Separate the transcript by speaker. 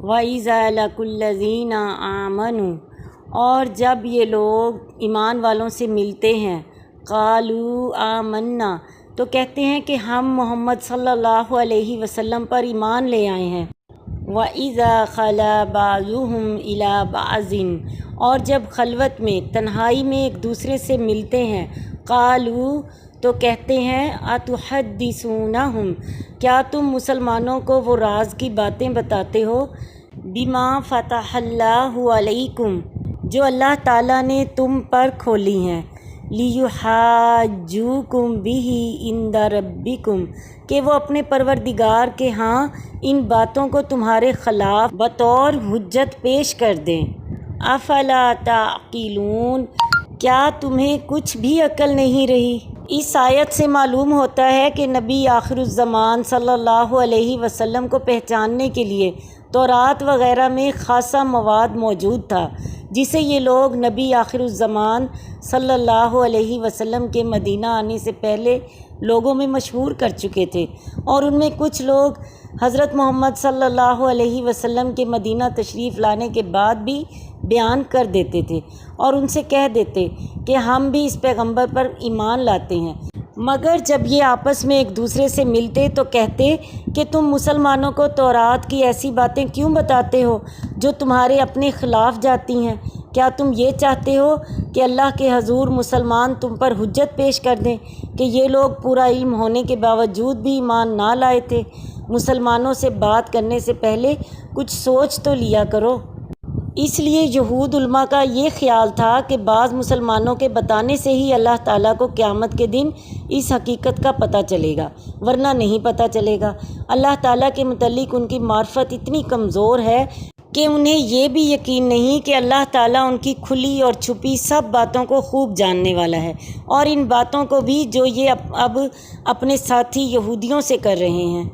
Speaker 1: وَإِذَا لَقُوا الَّذِينَ آمَنُوا، اور جب یہ لوگ ایمان والوں سے ملتے ہیں، قالوا آمنا، تو کہتے ہیں کہ ہم محمد صلی اللہ علیہ وسلم پر ایمان لے آئے ہیں۔ وَإِذَا خَلَا بَعْضُهُمْ إِلَىٰ بَعْضٍ، اور جب خلوت میں تنہائی میں ایک دوسرے سے ملتے ہیں، قالوا، تو کہتے ہیں اتحدثونہم، کیا تم مسلمانوں کو وہ راز کی باتیں بتاتے ہو، بما فتح اللہ علیکم، جو اللہ تعالیٰ نے تم پر کھولی ہیں، لیحاجوکم بہ عند ربکم، کہ وہ اپنے پروردگار کے ہاں ان باتوں کو تمہارے خلاف بطور حجت پیش کر دیں۔ افلا تعقلون، کیا تمہیں کچھ بھی عقل نہیں رہی؟ اس آیت سے معلوم ہوتا ہے کہ نبی آخر الزمان صلی اللہ علیہ وسلم کو پہچاننے کے لیے تورات وغیرہ میں خاصا مواد موجود تھا، جسے یہ لوگ نبی آخر الزمان صلی اللہ علیہ وسلم کے مدینہ آنے سے پہلے لوگوں میں مشہور کر چکے تھے، اور ان میں کچھ لوگ حضرت محمد صلی اللہ علیہ وسلم کے مدینہ تشریف لانے کے بعد بھی بیان کر دیتے تھے اور ان سے کہہ دیتے کہ ہم بھی اس پیغمبر پر ایمان لاتے ہیں، مگر جب یہ آپس میں ایک دوسرے سے ملتے تو کہتے کہ تم مسلمانوں کو تورات کی ایسی باتیں کیوں بتاتے ہو جو تمہارے اپنے خلاف جاتی ہیں؟ کیا تم یہ چاہتے ہو کہ اللہ کے حضور مسلمان تم پر حجت پیش کر دیں کہ یہ لوگ پورا علم ہونے کے باوجود بھی ایمان نہ لائے تھے؟ مسلمانوں سے بات کرنے سے پہلے کچھ سوچ تو لیا کرو۔ اس لیے یہود علماء کا یہ خیال تھا کہ بعض مسلمانوں کے بتانے سے ہی اللہ تعالیٰ کو قیامت کے دن اس حقیقت کا پتہ چلے گا، ورنہ نہیں پتہ چلے گا۔ اللہ تعالیٰ کے متعلق ان کی معرفت اتنی کمزور ہے کہ انہیں یہ بھی یقین نہیں کہ اللہ تعالیٰ ان کی کھلی اور چھپی سب باتوں کو خوب جاننے والا ہے، اور ان باتوں کو بھی جو یہ اب اپنے ساتھی یہودیوں سے کر رہے ہیں۔